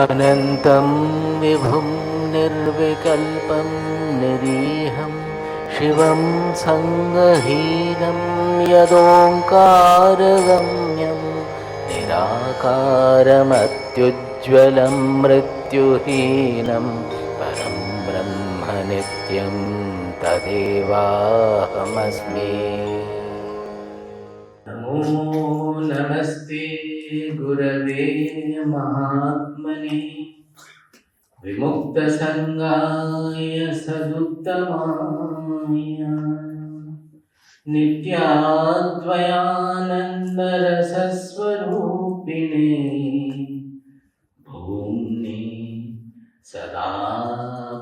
अनन्तं विभुं निर्विकल्पं निरीहं शिवं सङ्गहीनं यदोङ्कारगम्यं निराकारमत्युज्ज्वलं मृत्युहीनं परं ब्रह्म नित्यं तदेवाहमस्मि। नमो नमस्ते गुरवे महात्मने विमुक्तसङ्गाय सदुत्तमाय नित्याद्वयानन्दरसस्वरूपिणे भूम्ने सदा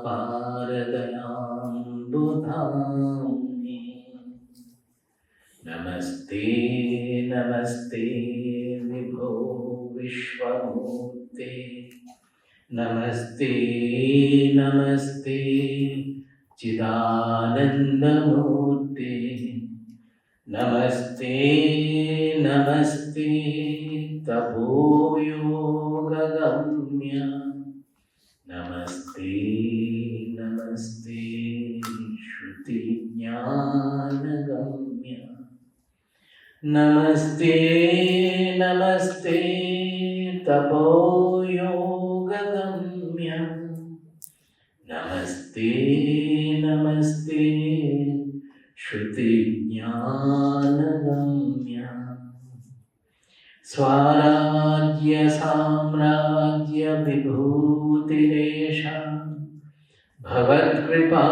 पारदयाम्बुधाम्ने नमस्ते नमस्ते विभो विश्वमूर्ते नमस्ते नमस्ते चिदानन्दमूर्ते नमस्ते नमस्ते तपोयोगगम्य नमस्ते नमस्ते श्रुतिज्ञानगम्य नमस्ते नमस्ते तपोयोगगम्य नमस्ते नमस्ते श्रुतिज्ञानगम्य स्वाराज्य साम्राज्य विभूतिरेषा भवत्कृपा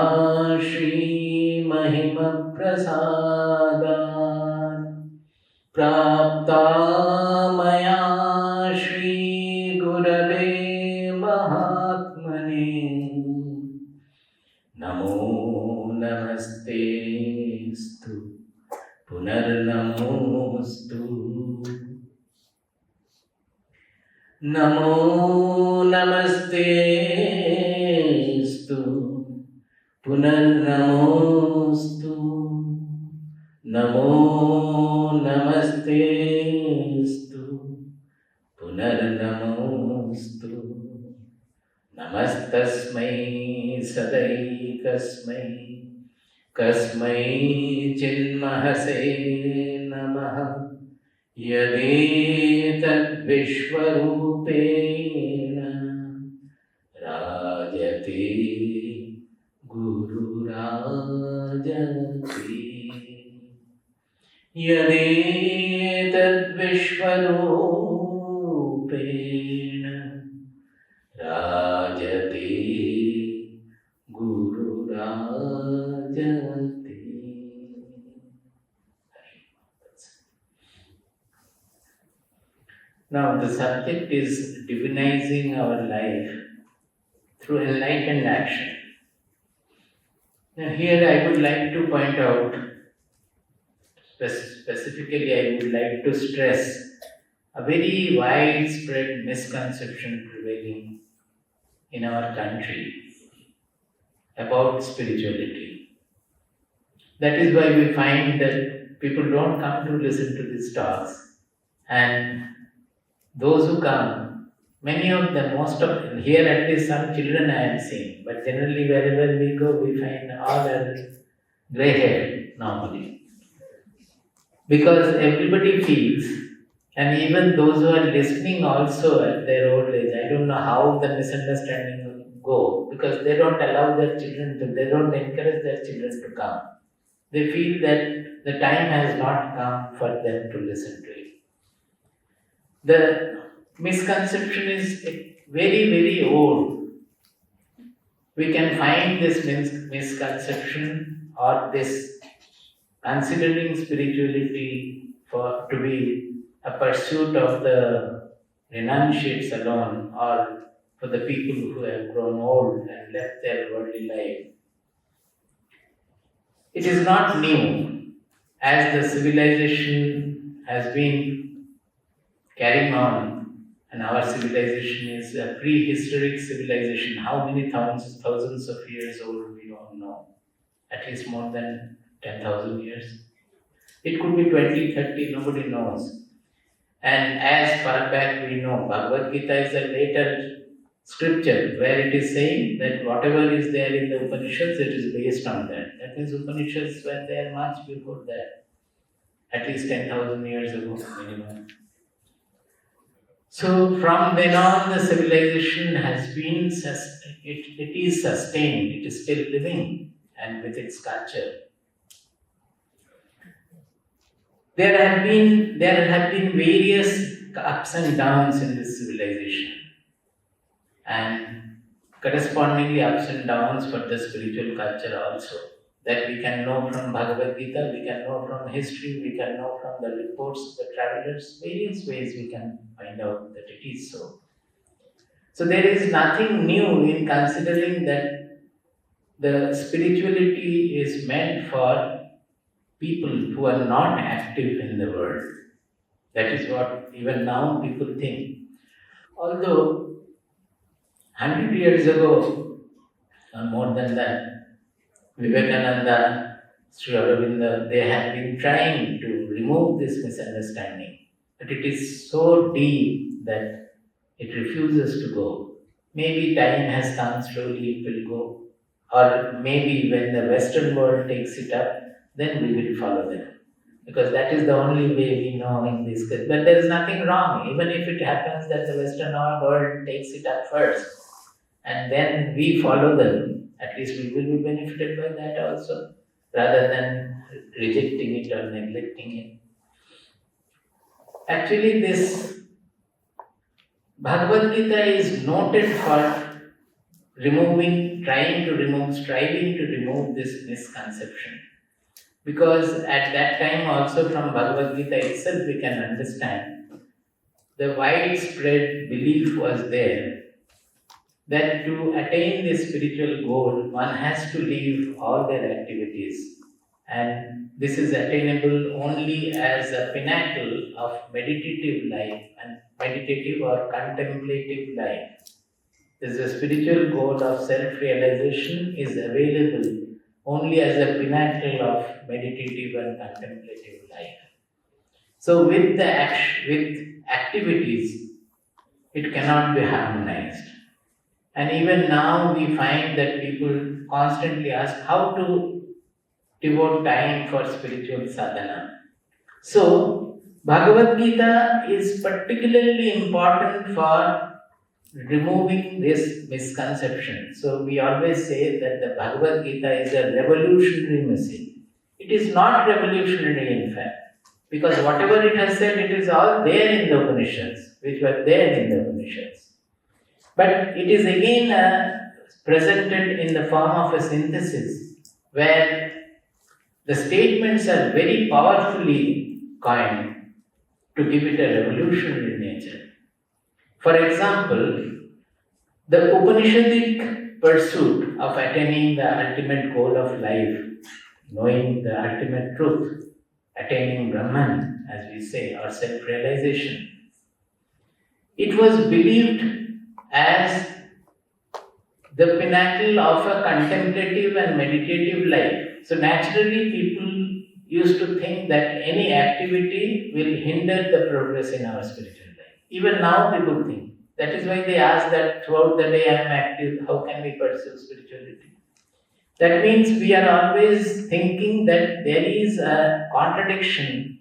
श्रीमहिमप्रसादात् प्राप्ता मया श्रीगुरवे महात्मने नमो नमस्तेस्तु पुनर्नमोस्तु नमो नमस्तेस्तु पुनर्नमोस्तु नमो नमस्तेस्तु पुनर्नमोस्तु नमस्तस्मै सदैकस्मै कस्मै चिन्महसे नमः यदेतद्विश्वरूपेण राजते गुरुराजते यदेतद्विश्वरूपेण राजते गुरुराजते। Now the subject is divinizing our life through enlightened action. Now here I would like to point out, specifically I would like to stress a very widespread misconception prevailing in our country about spirituality. That is why we find that people don't come to listen to these talks, and those who come, many of them, most of them, here at least some children I am seeing, but generally wherever we go we find all are grey haired normally. Because everybody feels, and even those who are listening also at their old age, I don't know how the misunderstanding will go, because they don't allow their children to, they don't encourage their children to come. They feel that the time has not come for them to listen to it. The misconception is very, very old. We can find this misconception or this considering spirituality to be a pursuit of the renunciates alone, or for the people who have grown old and left their worldly life. It is not new, as the civilization has been carrying on, and our civilization is a prehistoric civilization. How many thousands of years old we don't know. At least more than 10,000 years. It could be 20, 30, nobody knows. And as far back we know, Bhagavad Gita is a later scripture where it is saying that whatever is there in the Upanishads, it is based on that. That means Upanishads were there much before that, at least 10,000 years ago minimum. So from then on, the civilization has been, it is sustained, it is still living, and with its culture. There have been various ups and downs in this civilization, and correspondingly ups and downs for the spiritual culture also. That we can know from Bhagavad Gita, we can know from history, we can know from the reports of the travelers, various ways we can find out that it is so. So there is nothing new in considering that the spirituality is meant for people who are not active in the world. That is what even now people think. Although 100 years ago, or more than that, Vivekananda, Sri Aurobindo, they have been trying to remove this misunderstanding. But it is so deep that it refuses to go. Maybe time has come, slowly it will go. Or maybe when the Western world takes it up, then we will follow them. Because that is the only way we know in this case. But there is nothing wrong, even if it happens that the Western world takes it up first, and then we follow them. At least we will be benefited by that also, rather than rejecting it or neglecting it. Actually, this Bhagavad Gita is noted for striving to remove this misconception. Because at that time also from Bhagavad Gita itself we can understand the widespread belief was there that to attain this spiritual goal, one has to leave all their activities. And this is attainable only as a pinnacle of meditative life and meditative or contemplative life. The spiritual goal of self-realization is available only as a pinnacle of meditative and contemplative life. So with activities, it cannot be harmonized. And even now we find that people constantly ask how to devote time for spiritual sadhana. So Bhagavad Gita is particularly important for removing this misconception. So we always say that the Bhagavad Gita is a revolutionary message. It is not revolutionary in fact, because whatever it has said, it is all there in the Upanishads, which were there in the Upanishads. But it is again presented in the form of a synthesis, where the statements are very powerfully coined to give it a revolutionary nature. For example, the Upanishadic pursuit of attaining the ultimate goal of life, knowing the ultimate truth, attaining Brahman, as we say, or self-realization, it was believed as the pinnacle of a contemplative and meditative life. So naturally people used to think that any activity will hinder the progress in our spiritual life. Even now people think. That is why they ask that throughout the day I am active, how can we pursue spirituality? That means we are always thinking that there is a contradiction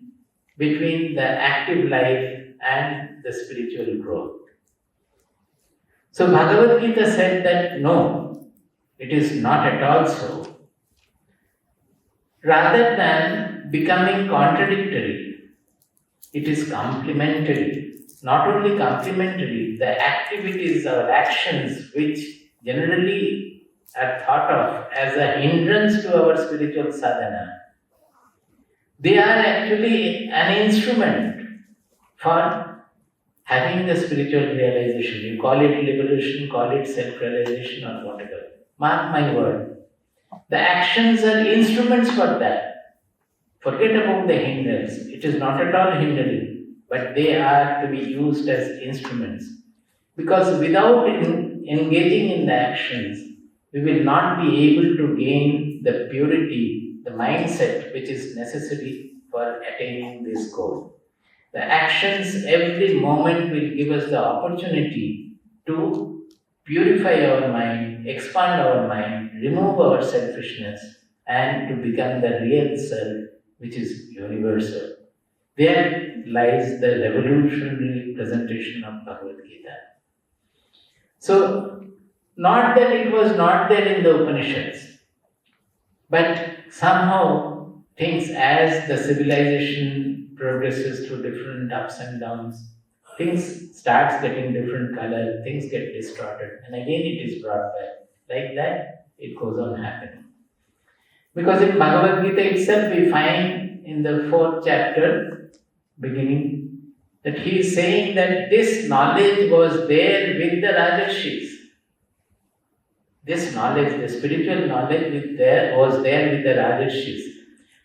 between the active life and the spiritual growth. So Bhagavad Gita said that no, it is not at all so. Rather than becoming contradictory, it is complementary. Not only complementary, the activities or actions which generally are thought of as a hindrance to our spiritual sadhana, they are actually an instrument for having the spiritual realization. You call it liberation, call it self-realization or whatever. Mark my word. The actions are instruments for that. Forget about the hindrance. It is not at all hindering, but they are to be used as instruments. Because without engaging in the actions, we will not be able to gain the purity, the mindset which is necessary for attaining this goal. The actions every moment will give us the opportunity to purify our mind, expand our mind, remove our selfishness, and to become the real self, which is universal. There lies the revolutionary presentation of Bhagavad Gita. So, not that it was not there in the Upanishads, but somehow things, as the civilization progresses through different ups and downs, things starts getting different color, things get distorted, and again it is brought back. Like that, it goes on happening. Because in Bhagavad Gita itself, we find in the 4th chapter, beginning, that he is saying that this knowledge was there with the Rajarishis. This knowledge, the spiritual knowledge was there with the Rajarishis.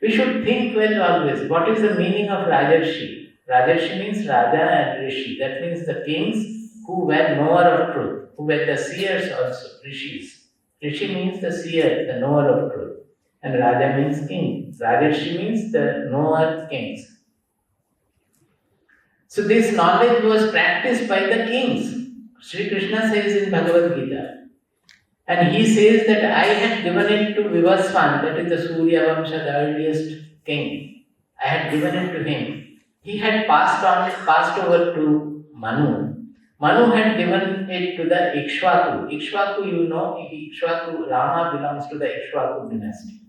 We should think well always. What is the meaning of Rajarshi? Rajarshi means Raja and Rishi. That means the kings who were knower of truth, who were the seers also, Rishis. Rishi means the seer, the knower of truth. And Raja means king. Rajarshi means the knower kings. So this knowledge was practiced by the kings. Sri Krishna says in Bhagavad Gita. And he says that I had given it to Vivaswan, that is the Surya Vamsha, the earliest king. I had given it to him. He had passed over to Manu. Manu had given it to the Ikshvaku. Ikshvaku, you know, Ikshvaku, Rama belongs to the Ikshvaku dynasty.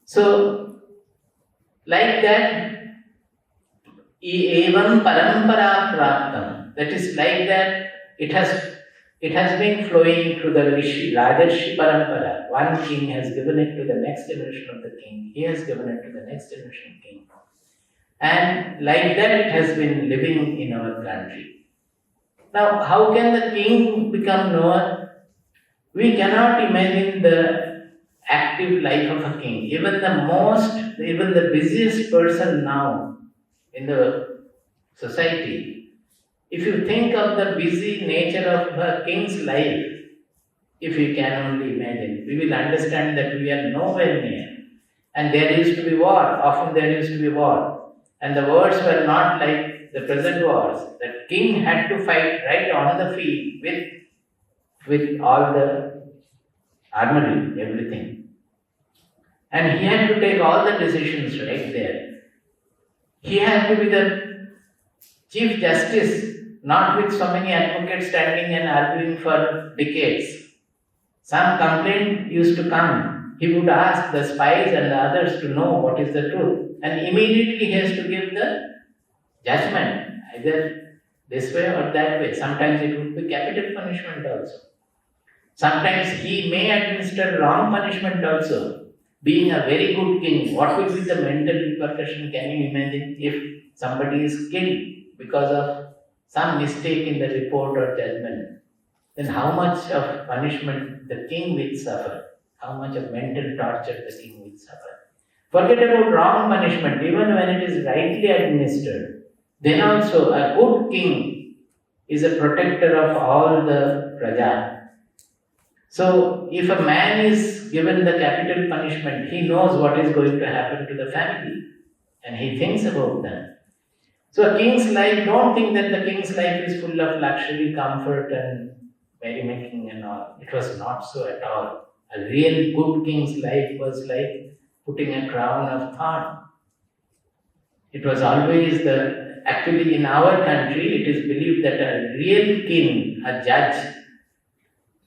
So, like that, evam parampara praptam. That is like that, it has been flowing through the Rajarshi parampara. One king has given it to the next generation of the king. He has given it to the next generation king. And like that, it has been living in our country. Now, how can the king become knower? We cannot imagine the active life of a king. Even the busiest person now in the society, if you think of the busy nature of a king's life, if you can only imagine, we will understand that we are nowhere near. And there used to be war. Often there used to be war. And the wars were not like the present wars. The king had to fight right on the field with all the armory, everything. And he had to take all the decisions right there. He had to be the chief justice, not with so many advocates standing and arguing for decades. Some complaint used to come. He would ask the spies and the others to know what is the truth. And immediately he has to give the judgment, either this way or that way. Sometimes it would be capital punishment also. Sometimes he may administer wrong punishment also. Being a very good king, what will be the mental repercussion? Can you imagine if somebody is killed because of some mistake in the report or judgment? Then how much of punishment the king will suffer? How much of mental torture the king will suffer? Forget about wrong punishment, even when it is rightly administered. Then also a good king is a protector of all the praja. So if a man is given the capital punishment, he knows what is going to happen to the family and he thinks about that. So a king's life, don't think that the king's life is full of luxury, comfort and merrymaking and all. It was not so at all. A real good king's life was like putting a crown of thorn. It was always actually in our country, it is believed that a real king, a judge,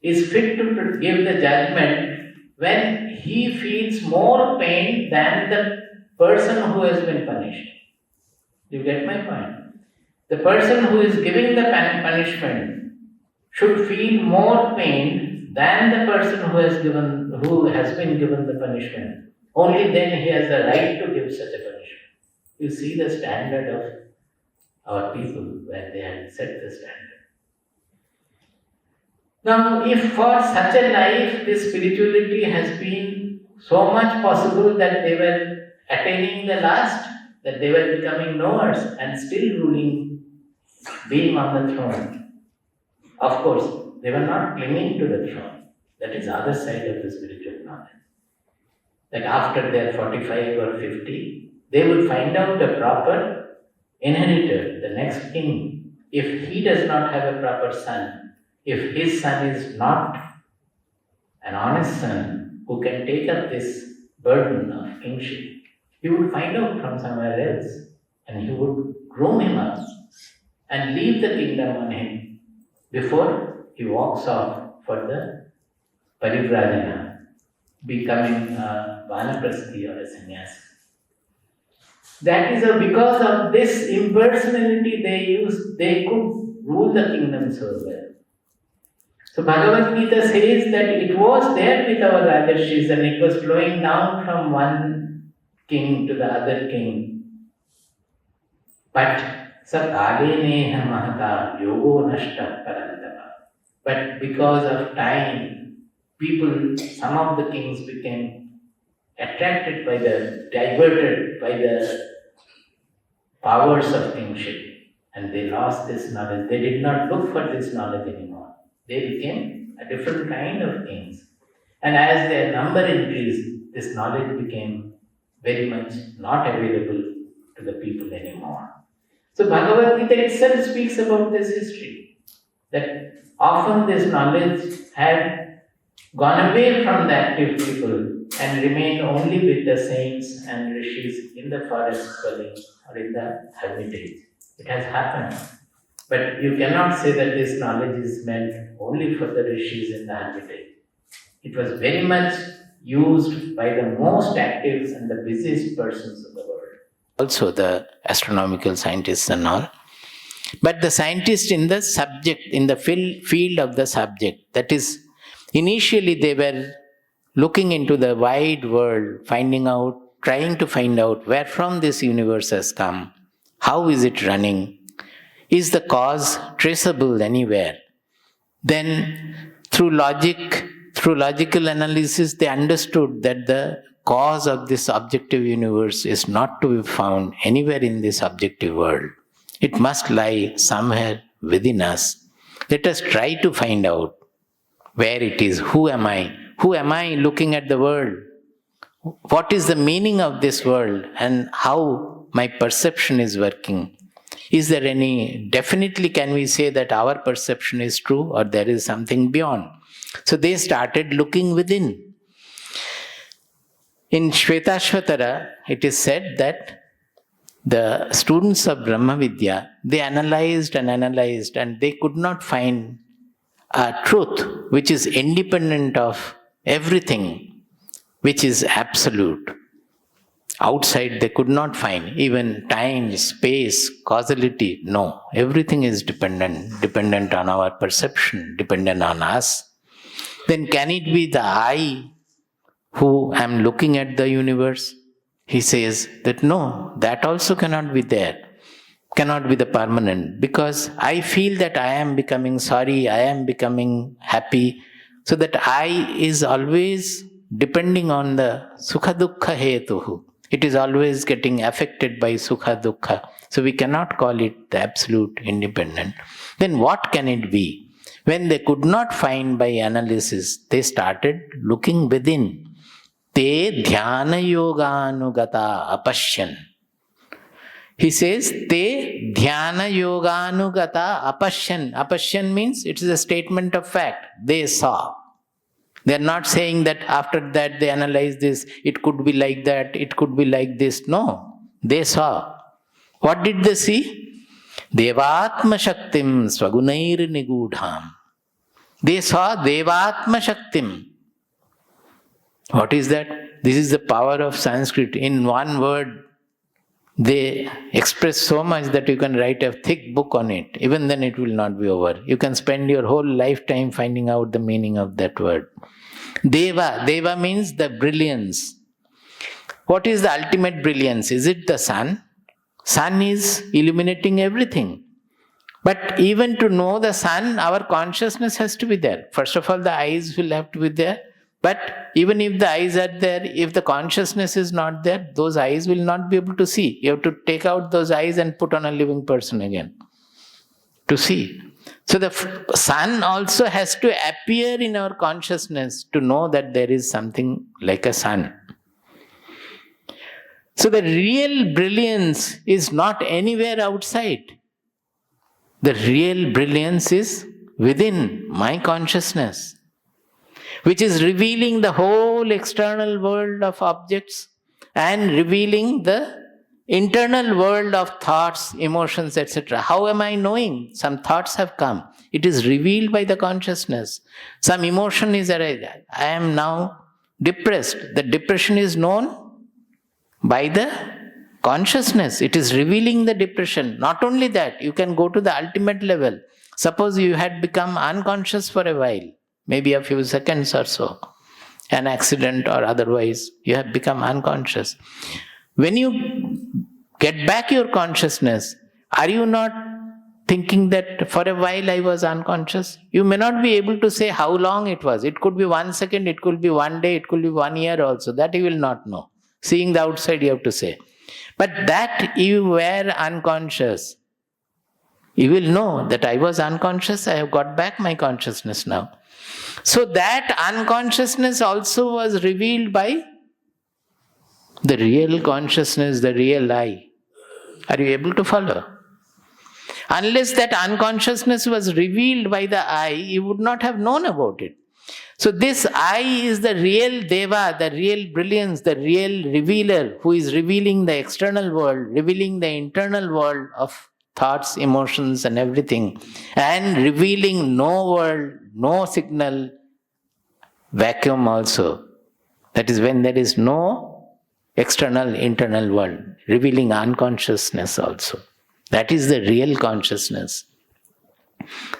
is fit to give the judgment when he feels more pain than the person who has been punished. You get my point? The person who is giving the punishment should feel more pain than the person who has been given the punishment. Only then he has the right to give such a punishment. You see the standard of our people when they had set the standard. Now, if for such a life this spirituality has been so much possible that they were attaining the last, that they were becoming knowers and still ruling, being on the throne. Of course, they were not clinging to the throne. That is the other side of the spiritual knowledge. That after they are 45 or 50, they would find out a proper inheritor, the next king. If he does not have a proper son, if his son is not an honest son who can take up this burden of kingship, he would find out from somewhere else and he would groom him up and leave the kingdom on him before he walks off for the parivrajana, becoming a vanaprasthi or a sannyasi. That is because of this impersonality they could rule the kingdom so well. So Bhagavad Gita says that it was there with our Rajarishis and it was flowing down from one king to the other king. But sakaleneha mahata yogo nashta parantapa. But because of time, some of the kings became diverted by the powers of kingship, and they lost this knowledge. They did not look for this knowledge anymore. They became a different kind of kings. And as their number increased, this knowledge became very much not available to the people anymore. So Bhagavad Gita itself speaks about this history, that often this knowledge had gone away from the active people and remained only with the saints and rishis in the forest dwelling or in the hermitage. It has happened. But you cannot say that this knowledge is meant only for the rishis in the hermitage. It was very much used by the most active and the busiest persons of the world. Also the astronomical scientists and all. But the scientists in the subject, in the field of the subject, that is, initially they were looking into the wide world, trying to find out where from this universe has come, how is it running, is the cause traceable anywhere? Then through logical analysis, they understood that the cause of this objective universe is not to be found anywhere in this objective world. It must lie somewhere within us. Let us try to find out where it is. Who am I? Who am I looking at the world? What is the meaning of this world and how my perception is working? Is there definitely can we say that our perception is true or there is something beyond? So they started looking within. In Shvetashvatara, it is said that the students of Brahma Vidya, they analyzed and they could not find a truth which is independent of everything, which is absolute. Outside they could not find even time, space, causality. No, everything is dependent on our perception, dependent on us. Then can it be the I who am looking at the universe? He says that no, that also cannot be there, cannot be the permanent, because I feel that I am becoming sorry, I am becoming happy, so that I is always depending on the sukha dukkha hetuhu. It is always getting affected by sukha dukkha. So we cannot call it the absolute independent. Then what can it be? When they could not find by analysis, they started looking within. Te dhyana yoganugata apashyan. He says, Te dhyana yoganugata apashyan. Apashyan means it is a statement of fact. They saw. They are not saying that after that they analyze this, it could be like that, it could be like this. No, they saw. What did they see? Devatma Shaktim Swagunair Nigudham. They saw Devatma Shaktim. What is that? This is the power of Sanskrit. In one word, they express so much that you can write a thick book on it. Even then it will not be over. You can spend your whole lifetime finding out the meaning of that word. Deva. Deva means the brilliance. What is the ultimate brilliance? Is it the sun? Sun is illuminating everything. But even to know the sun, our consciousness has to be there. First of all, the eyes will have to be there. But even if the eyes are there, if the consciousness is not there, those eyes will not be able to see. You have to take out those eyes and put on a living person again to see. So the sun also has to appear in our consciousness to know that there is something like a sun. So the real brilliance is not anywhere outside. The real brilliance is within my consciousness, which is revealing the whole external world of objects and revealing the internal world of thoughts, emotions, etc. How am I knowing? Some thoughts have come. It is revealed by the consciousness. Some emotion is arising. I am now depressed. The depression is known by the consciousness. It is revealing the depression. Not only that, you can go to the ultimate level. Suppose you had become unconscious for a while, maybe a few seconds or so, an accident or otherwise, you have become unconscious. When you get back your consciousness, are you not thinking that for a while I was unconscious? You may not be able to say how long it was. It could be 1 second, it could be 1 day, it could be 1 year also. That you will not know. Seeing the outside, you have to say. But that you were unconscious, you will know that I was unconscious, I have got back my consciousness now. So that unconsciousness also was revealed by the real consciousness, the real I. Are you able to follow? Unless that unconsciousness was revealed by the I, you would not have known about it. So this I is the real Deva, the real brilliance, the real revealer who is revealing the external world, revealing the internal world of thoughts, emotions and everything, and revealing no world, no signal, vacuum also. That is when there is no external, internal world, revealing unconsciousness also. That is the real consciousness.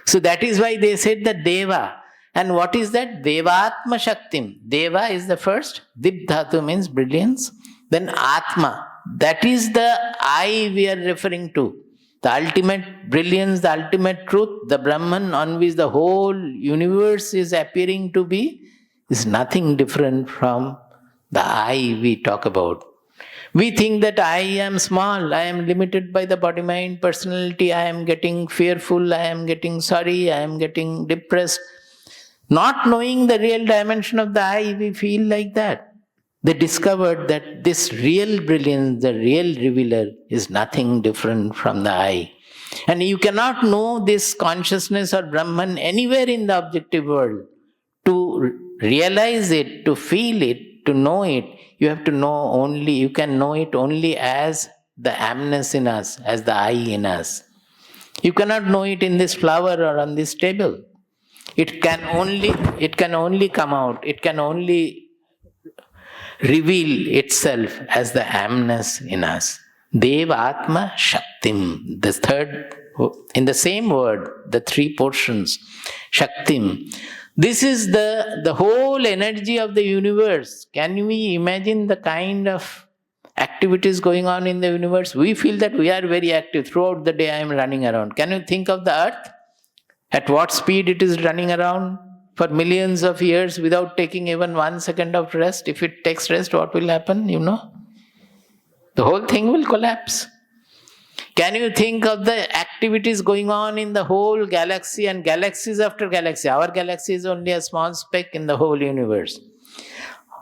So that is why they said the Deva. And what is that? Devatma Shaktim. Deva is the first. Dip Dhatu means brilliance. Then Atma. That is the I we are referring to. The ultimate brilliance, the ultimate truth, the Brahman on which the whole universe is appearing to be, is nothing different from the I we talk about. We think that I am small, I am limited by the body, mind, personality, I am getting fearful, I am getting sorry, I am getting depressed. Not knowing the real dimension of the I, we feel like that. They discovered that this real brilliance, the real revealer, is nothing different from the I. And you cannot know this consciousness or Brahman anywhere in the objective world. To realize it, to feel it, to know it, you have to know only, you can know it only as the amness in us, as the I in us. You cannot know it in this flower or on this table. It can only come out, it can only reveal itself as the amness in us. Dev Atma Shaktim. The third, in the same word, the three portions. Shaktim. This is the whole energy of the universe. Can we imagine the kind of activities going on in the universe? We feel that we are very active. Throughout the day I am running around. Can you think of the earth? At what speed it is running around for millions of years without taking even 1 second of rest? If it takes rest, what will happen? You know? The whole thing will collapse. Can you think of the activities going on in the whole galaxy and galaxies after galaxy? Our galaxy is only a small speck in the whole universe.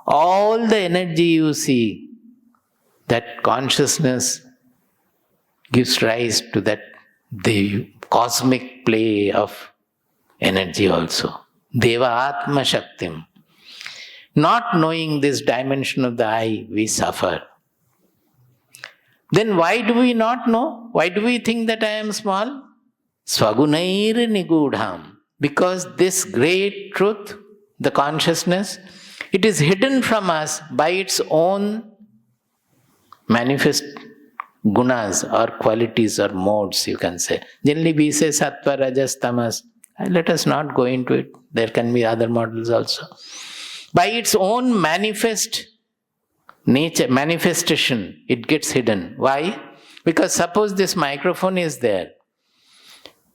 All the energy you see, that consciousness gives rise to that, the cosmic play of energy also. Deva Atma Shaktim. Not knowing this dimension of the I, we suffer. Then why do we not know? Why do we think that I am small? Swagunair Nigudham. Because this great truth, the consciousness, it is hidden from us by its own manifest gunas or qualities or modes, you can say. Generally we say Sattva, Rajas, Tamas. Let us not go into it. There can be other models also. By its own manifest nature, manifestation, it gets hidden. Why? Because suppose this microphone is there.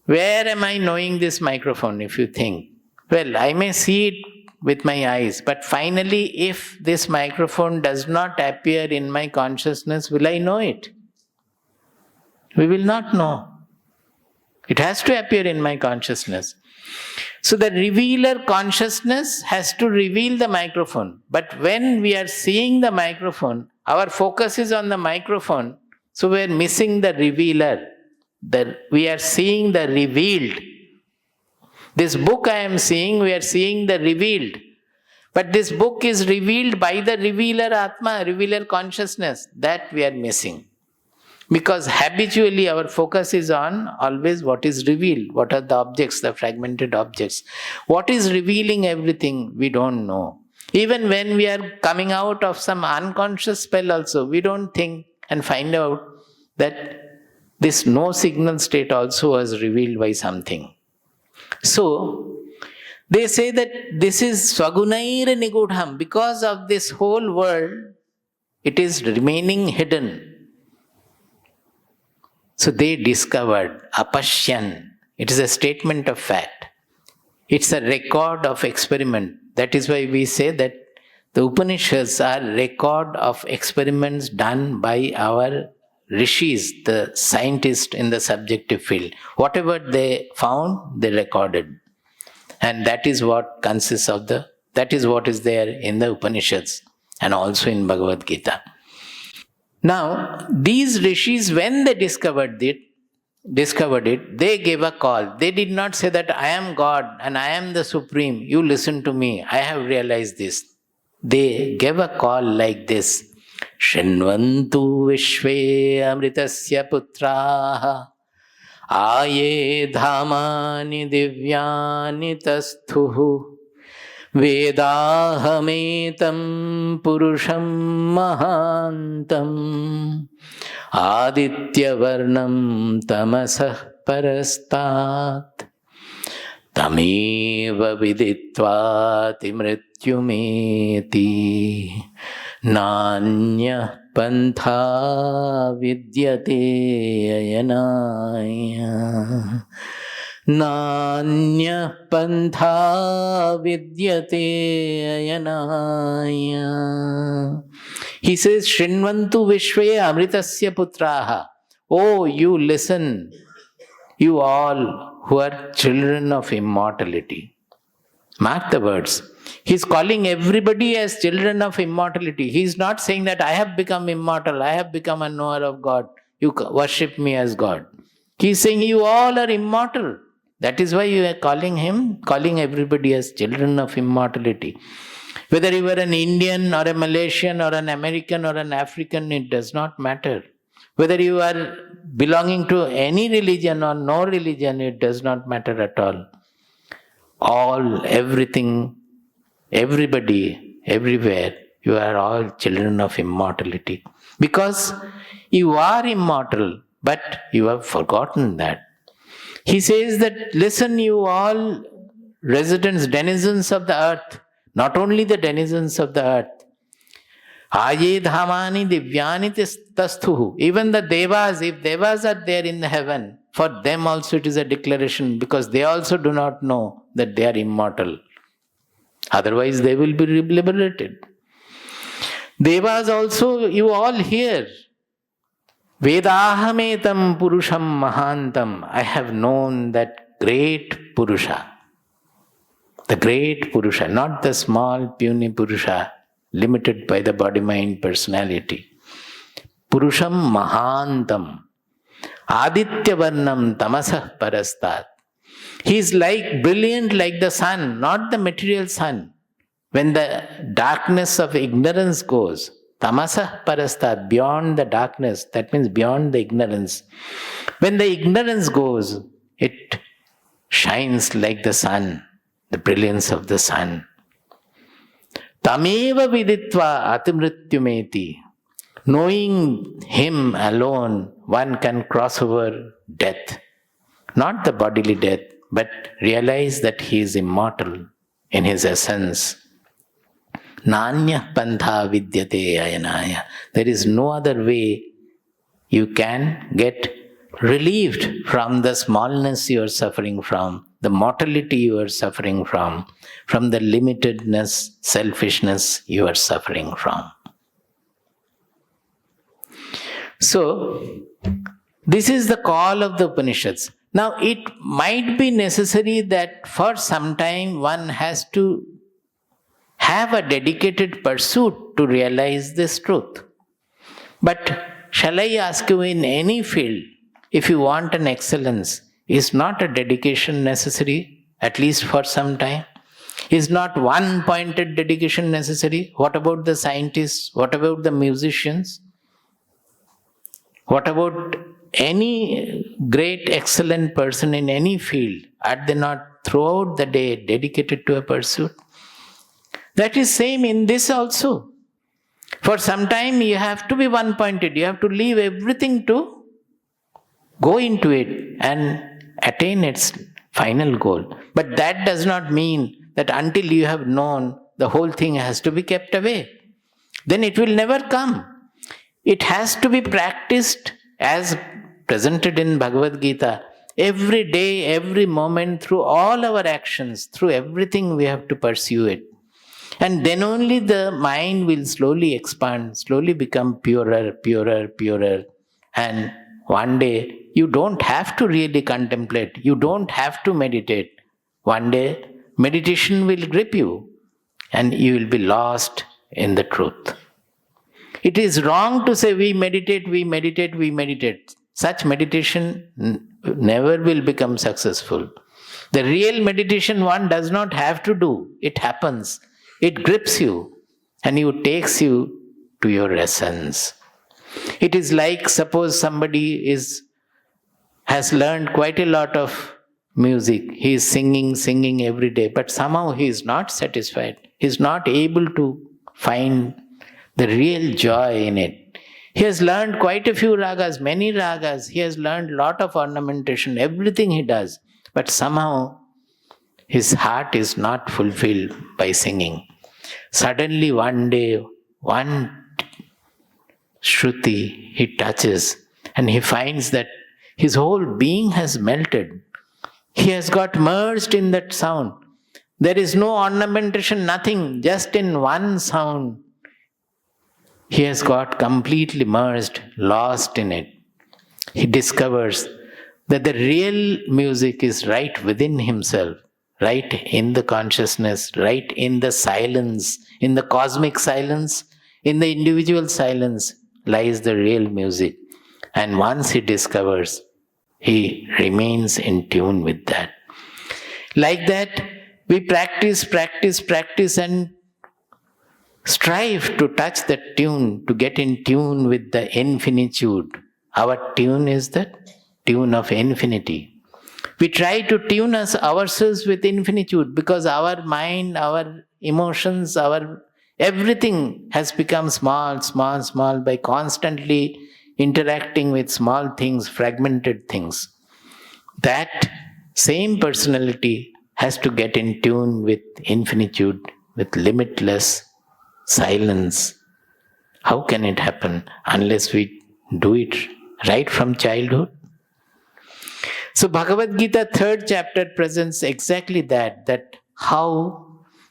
Where am I knowing this microphone, if you think? Well, I may see it with my eyes, but finally, if this microphone does not appear in my consciousness, will I know it? We will not know. It has to appear in my consciousness. So the revealer consciousness has to reveal the microphone. But when we are seeing the microphone, our focus is on the microphone, so we are missing the revealer. We are seeing the revealed. This book I am seeing, we are seeing the revealed. But this book is revealed by the revealer Atma, revealer consciousness. That we are missing. Because habitually our focus is on always what is revealed. What are the objects, the fragmented objects. What is revealing everything, we don't know. Even when we are coming out of some unconscious spell also, we don't think and find out that this no signal state also was revealed by something. So, they say that this is swagunair nigudham. Because of this whole world, it is remaining hidden. So they discovered apashyan. It is a statement of fact. It's a record of experiment. That is why we say that the Upanishads are record of experiments done by our rishis, the scientists in the subjective field. Whatever they found, they recorded. And that is what consists of that is what is there in the Upanishads and also in Bhagavad Gita. Now, these rishis, when they discovered it, they gave a call. They did not say that I am God and I am the Supreme. You listen to me. I have realized this. They gave a call like this. Shrinvantu vishve amritasya putraha aye dhamani divyani tasthuhu Vedahametam purusham mahantam adityavarnam tamasah parastat tameva viditvati mrityumeti nanya pantha vidyate ayanaya Nanya pantha vidyate ayanaya. He says, Shrinvantu vishve amritasya putraha. Oh, you listen, you all who are children of immortality. Mark the words. He is calling everybody as children of immortality. He is not saying that I have become immortal, I have become a knower of God. You worship me as God. He is saying you all are immortal. That is why you are calling everybody as children of immortality. Whether you are an Indian or a Malaysian or an American or an African, it does not matter. Whether you are belonging to any religion or no religion, it does not matter at all. All, everything, everybody, everywhere, you are all children of immortality. Because you are immortal, but you have forgotten that. He says that, listen, you all residents, denizens of the earth, not only the denizens of the earth. Aye dhamani divyani tasthuhu. Even the devas, if devas are there in the heaven, for them also it is a declaration because they also do not know that they are immortal. Otherwise they will be liberated. Devas also, you all hear. Vedahametam purusham mahantam. I have known that great Purusha. The great Purusha, not the small puny Purusha, limited by the body-mind personality. Purusham mahantam. Adityavarnam tamasah parastat. He is like brilliant like the sun, not the material sun. When the darkness of ignorance goes, tamasah parastat, beyond the darkness, that means beyond the ignorance. When the ignorance goes, it shines like the sun, the brilliance of the sun. Tameva viditva atimrityumeti. Knowing him alone, one can cross over death. Not the bodily death, but realize that he is immortal in his essence. Nanya pantha vidyate ayanaya. There is no other way you can get relieved from the smallness you are suffering from, the mortality you are suffering from the limitedness, selfishness you are suffering from. So, this is the call of the Upanishads. Now, it might be necessary that for some time one has to have a dedicated pursuit to realize this truth. But shall I ask you, in any field, if you want an excellence, is not a dedication necessary? at least for some time? Is not one pointed dedication necessary? What about the scientists? What about the musicians? What about any great, excellent person in any field? Are they not throughout the day dedicated to a pursuit? That is same in this also. For some time you have to be one-pointed. You have to leave everything to go into it and attain its final goal. But that does not mean that until you have known, the whole thing has to be kept away. Then it will never come. It has to be practiced as presented in Bhagavad Gita. Every day, every moment, through all our actions, through everything we have to pursue it. And then only the mind will slowly expand, slowly become purer, purer, purer. And one day, you don't have to really contemplate. You don't have to meditate. One day, meditation will grip you and you will be lost in the truth. It is wrong to say we meditate, we meditate, we meditate. Such meditation never will become successful. The real meditation one does not have to do. It happens. It grips you and it takes you to your essence. It is like suppose somebody has learned quite a lot of music. He is singing every day, but somehow he is not satisfied. He is not able to find the real joy in it. He has learned quite a few ragas, many ragas. He has learned a lot of ornamentation, everything he does. But somehow his heart is not fulfilled by singing. Suddenly one day, one Shruti he touches and he finds that his whole being has melted. He has got merged in that sound. There is no ornamentation, nothing, just in one sound. He has got completely merged, lost in it. He discovers that the real music is right within himself, right in the consciousness, right in the silence, in the cosmic silence, in the individual silence lies the real music. And once he discovers, he remains in tune with that. Like that, we practice and strive to touch that tune, to get in tune with the infinitude. Our tune is the tune of infinity. We try to tune ourselves with infinitude because our mind, our emotions, our everything has become small by constantly interacting with small things, fragmented things. That same personality has to get in tune with infinitude, with limitless silence. How can it happen unless we do it right from childhood? So Bhagavad Gita 3rd chapter presents exactly that how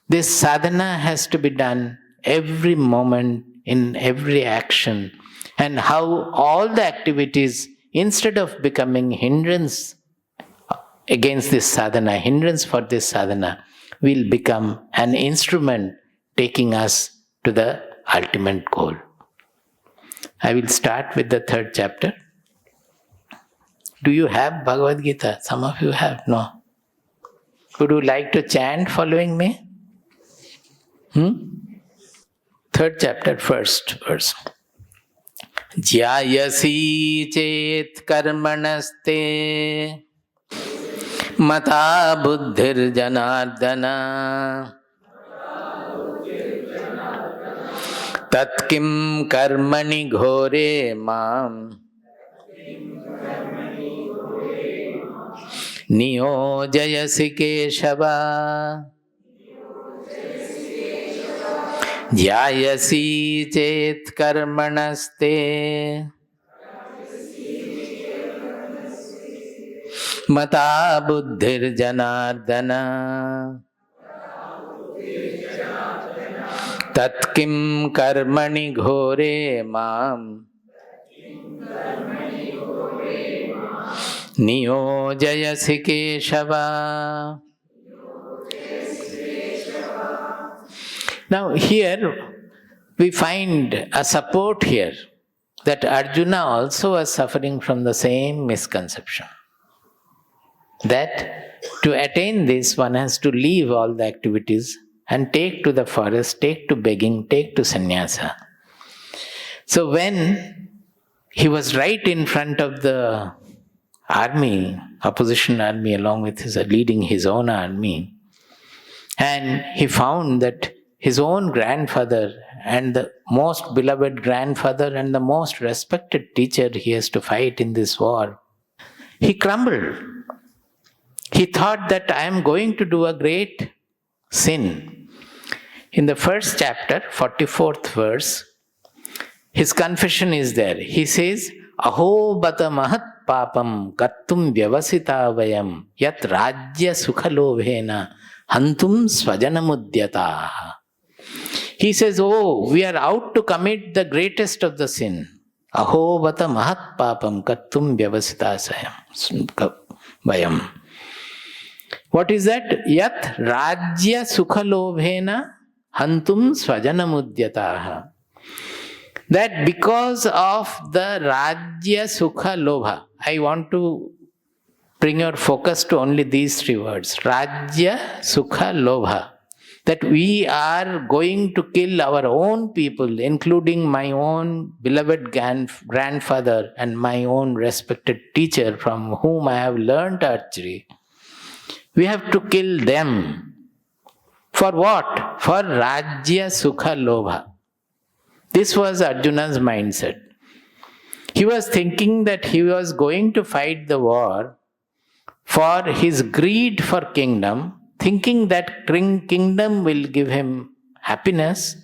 this sadhana has to be done every moment, in every action, and how all the activities, instead of becoming hindrance against this sadhana, hindrance for this sadhana, will become an instrument taking us to the ultimate goal. I will start with the 3rd chapter. Do you have Bhagavad Gita? Some of you have, no? Would you like to chant following me? 3rd chapter, 1st verse. Jyayasi chet karmanaste mata buddhir janardana tatkim karmani ghore mam niyojayasi keshava. Jyayasi chet karmanaste mata buddhir janardana tatkim karmani ghore mam niyojayasi keshava. Now here we find a support here that Arjuna also was suffering from the same misconception. That To attain this, one has to leave all the activities and take to the forest, take to begging, take to sannyasa. So when he was right in front of the army, opposition army, along with his leading his own army, and he found that his own grandfather and the most beloved grandfather and the most respected teacher he has to fight in this war, he crumbled. He thought that I am going to do a great sin. In the first chapter, 44th verse, his confession is there. He says, Aho bata mahat papam kattum vyavasita vayam yat rajya sukhalovhena hantum svajanamudyata. He says, oh, we are out to commit the greatest of the sin. Aho bata mahat papam kattum vyavasita vayam. What is that? Yat rajya sukhalovhena hantum svajanamudyata. That because of the rajya sukha lobha, I want to bring your focus to only these three words. Rajya sukha lobha. That we are going to kill our own people, including my own beloved grandfather and my own respected teacher from whom I have learnt archery. We have to kill them. For what? For rajya sukha lobha. This was Arjuna's mindset. He was thinking that he was going to fight the war for his greed for kingdom, thinking that kingdom will give him happiness,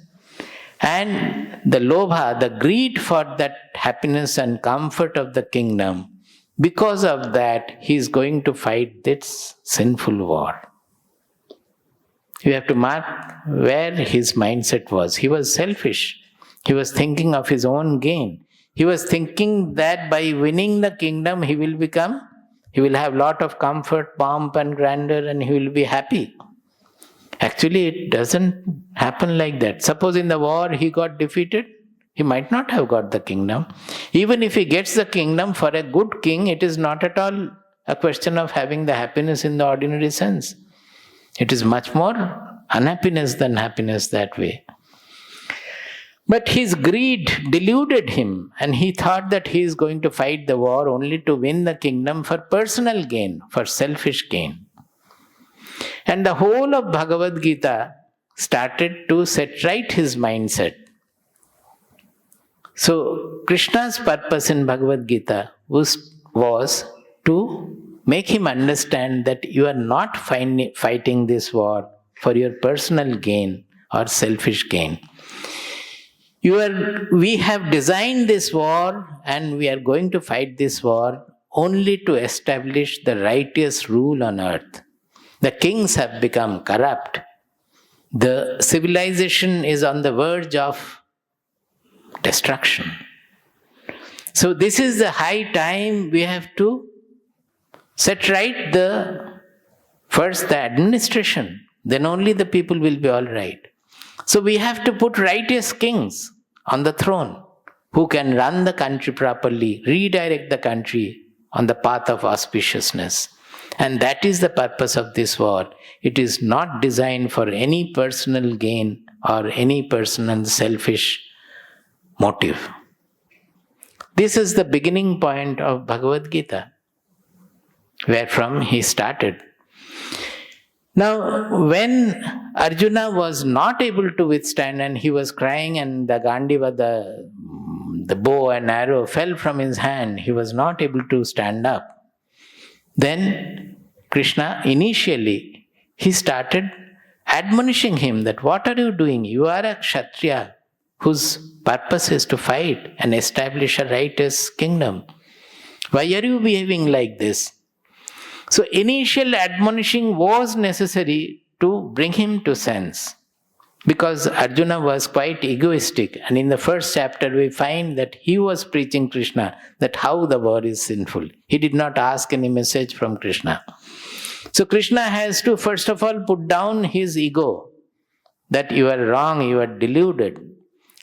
and the lobha, the greed for that happiness and comfort of the kingdom, because of that he is going to fight this sinful war. You have to mark where his mindset was. He was selfish. He was thinking of his own gain. He was thinking that by winning the kingdom, he will have lot of comfort, pomp and grandeur, and he will be happy. Actually, it doesn't happen like that. Suppose in the war he got defeated, he might not have got the kingdom. Even if he gets the kingdom, for a good king, it is not at all a question of having the happiness in the ordinary sense. It is much more unhappiness than happiness that way. But his greed deluded him, and he thought that he is going to fight the war only to win the kingdom for personal gain, for selfish gain. And the whole of Bhagavad Gita started to set right his mindset. So, Krishna's purpose in Bhagavad Gita was to make him understand that you are not fighting this war for your personal gain or selfish gain. We have designed this war and we are going to fight this war only to establish the righteous rule on earth. The kings have become corrupt. The civilization is on the verge of destruction. So this is the high time we have to set right first the administration. Then only the people will be all right. So we have to put righteous kings on the throne who can run the country properly, redirect the country on the path of auspiciousness. And that is the purpose of this war. It is not designed for any personal gain or any personal selfish motive. This is the beginning point of Bhagavad Gita, wherefrom he started. Now, when Arjuna was not able to withstand and he was crying and the Gandiva, the bow and arrow fell from his hand, he was not able to stand up. Then Krishna, initially, he started admonishing him that what are you doing? You are a Kshatriya whose purpose is to fight and establish a righteous kingdom. Why are you behaving like this? So initial admonishing was necessary to bring him to sense, because Arjuna was quite egoistic, and in the first chapter we find that he was preaching Krishna, that how the war is sinful. He did not ask any message from Krishna. So Krishna has to first of all put down his ego, that you are wrong, you are deluded.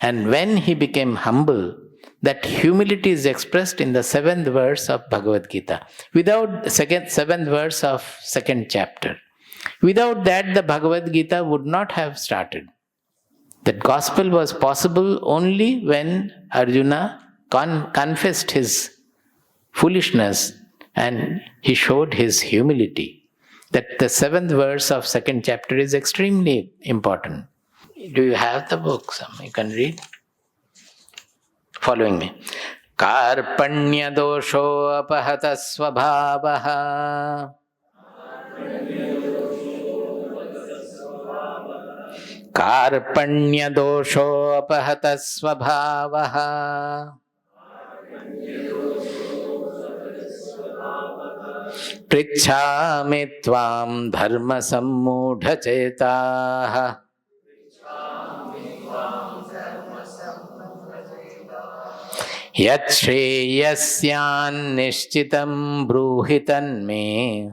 And when he became humble, That humility is expressed in the 7th verse of Bhagavad Gita. Without the 7th verse of 2nd chapter. Without that, the Bhagavad Gita would not have started. That gospel was possible only when Arjuna confessed his foolishness and he showed his humility. That the 7th verse of 2nd chapter is extremely important. Do you have the book? You can read. Following me. Karpanya dosho apahata svabhavaha. Karpanya dosho apahata svabhavaha. Prichhami tvam dharma sammudha chetaha. Yat shreyasyan nishchitam bruhitan me.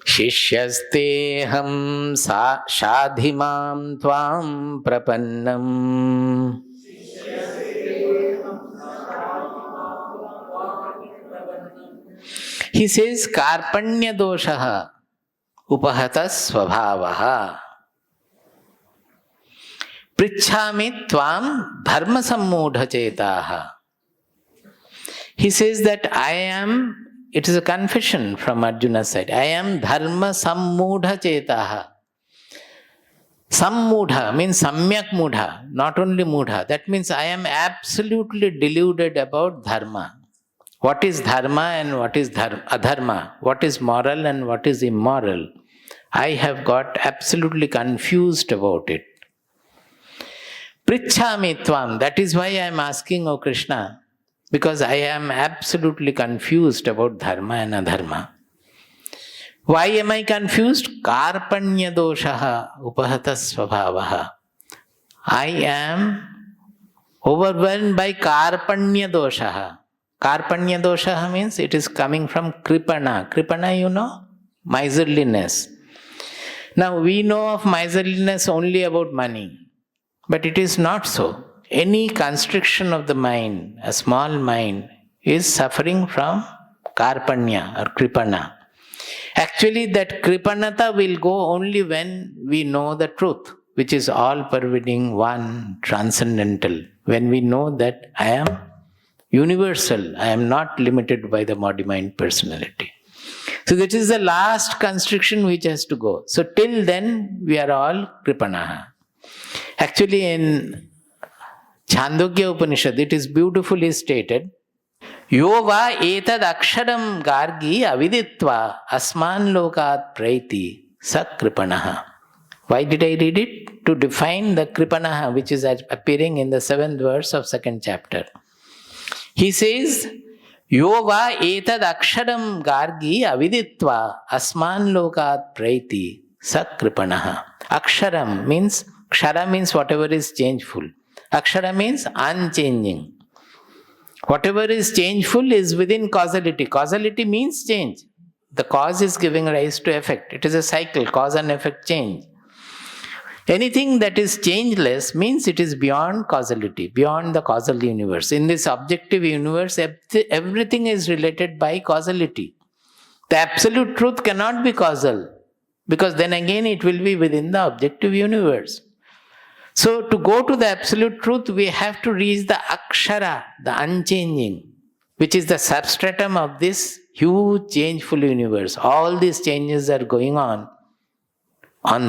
Shishyasteham shadhimam tvam prapannam. He says, Karpanya doshaha upahata svabhavaha. Prichhami tvam dharma sammudha chetaha. He says that I am, it is a confession from Arjuna's side, I am dharma sammudha chetaha. Sammudha means samyak mudha, not only mudha. That means I am absolutely deluded about dharma. What is dharma and what is adharma? What is moral and what is immoral? I have got absolutely confused about it. Prichhami tvam, that is why I am asking, O Krishna, because I am absolutely confused about dharma and adharma. Why am I confused? Karpanya doshaha upahata svabhavaha. I am overwhelmed by karpanya doshaha. Karpanya doshaha means it is coming from Kripana. Kripana, you know, miserliness. Now we know of miserliness only about money, but it is not so. Any constriction of the mind, a small mind, is suffering from karpanya or kripana. Actually, that kripanata will go only when we know the truth, which is all-pervading, one, transcendental. When we know that I am universal, I am not limited by the body-mind personality. So that is the last constriction which has to go. So till then, we are all kripanaha. Actually, in Chandogya Upanishad, it is beautifully stated, Yo va etad aksharam gargi aviditva asman lokat praiti sa kripanaha. Why did I read it? To define the kripanaha, which is appearing in the 7th verse of 2nd chapter. He says, Yo va etad aksharam gargi aviditva asman lokat praiti sa kripanaha. Aksharam means, kshara means whatever is changeful. Akshara means unchanging. Whatever is changeful is within causality. Causality means change. The cause is giving rise to effect. It is a cycle, cause and effect change. Anything that is changeless means it is beyond causality, beyond the causal universe. In this objective universe, everything is related by causality. The absolute truth cannot be causal, because then again it will be within the objective universe. So to go to the absolute truth, we have to reach the Akshara, the unchanging, which is the substratum of this huge changeful universe. All these changes are going on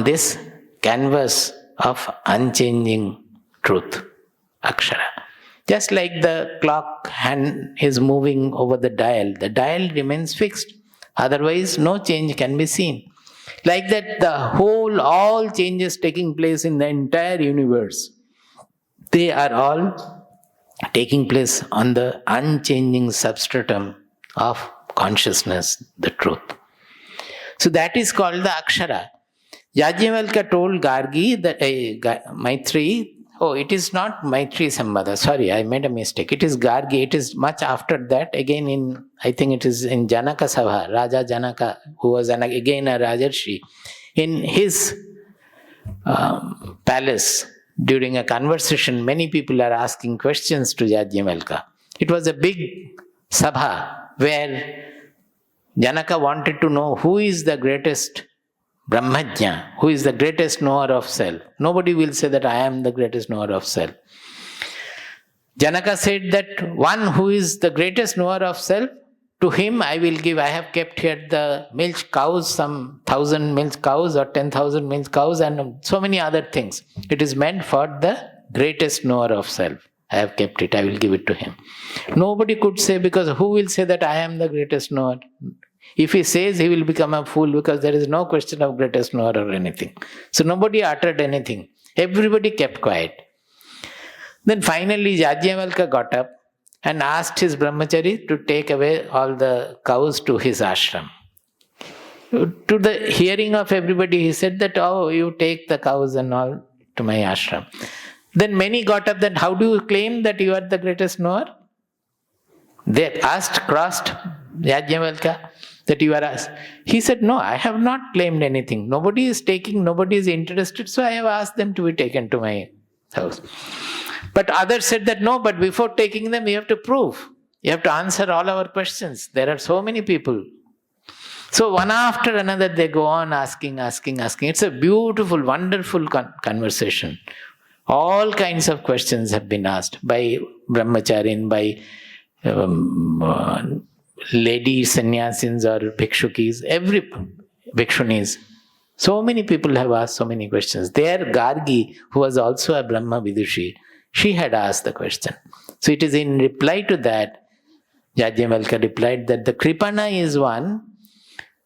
this canvas of unchanging truth, Akshara. Just like the clock hand is moving over the dial remains fixed. Otherwise, no change can be seen. Like that, all changes taking place in the entire universe, they are all taking place on the unchanging substratum of consciousness, the truth. So that is called the Akshara. Yajnavalkya told Gargi, Maitri, it is not Maitri Sambhada, sorry, I made a mistake. It is Gargi, it is much after that, again I think it is in Janaka Sabha, Raja Janaka, who was again a Rajarshi. In his palace, during a conversation, many people are asking questions to Yajnavalkya. It was a big sabha where Janaka wanted to know who is the greatest Brahmajna, who is the greatest knower of self. Nobody will say that I am the greatest knower of self. Janaka said that one who is the greatest knower of self, to him I will give, I have kept here the milk cows, some 1,000 milk cows or 10,000 milk cows and so many other things. It is meant for the greatest knower of self. I have kept it, I will give it to him. Nobody could say, because who will say that I am the greatest knower? If he says, he will become a fool, because there is no question of greatest knower or anything. So nobody uttered anything. Everybody kept quiet. Then finally Yajnavalkya got up and asked his brahmachari to take away all the cows to his ashram. To the hearing of everybody, he said that, oh, you take the cows and all to my ashram. Then many got up, that how do you claim that you are the greatest knower? They crossed Yajnavalkya, that you are asked. He said, no, I have not claimed anything. Nobody is taking, nobody is interested, so I have asked them to be taken to my house. But others said that no, but before taking them, you have to prove. You have to answer all our questions. There are so many people. So one after another, they go on asking. It's a beautiful, wonderful conversation. All kinds of questions have been asked by brahmacharin, by lady sannyasins or bhikshukis, every bhikshunis. So many people have asked so many questions. There, Gargi, who was also a Brahma Vidushi, she had asked the question. So it is in reply to that, Yajnavalkya replied that the Kripana is one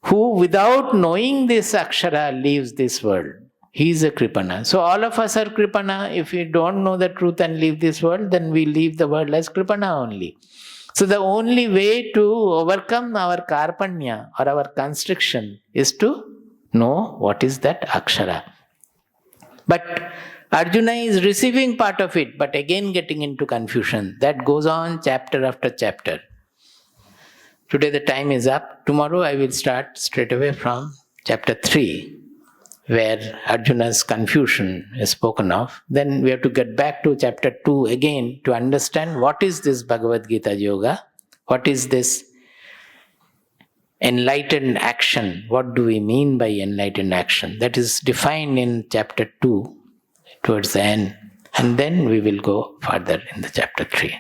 who, without knowing this Akshara, leaves this world. He is a Kripana. So all of us are Kripana. If we don't know the truth and leave this world, then we leave the world as Kripana only. So the only way to overcome our Karpanya or our constriction is to know what is that Akshara. But Arjuna is receiving part of it, but again getting into confusion. That goes on chapter after chapter. Today the time is up. Tomorrow I will start straight away from chapter 3, where Arjuna's confusion is spoken of. Then we have to get back to chapter 2 again to understand what is this Bhagavad Gita Yoga, what is this enlightened action, what do we mean by enlightened action. That is defined in chapter 2 towards the end, and then we will go further in the chapter 3.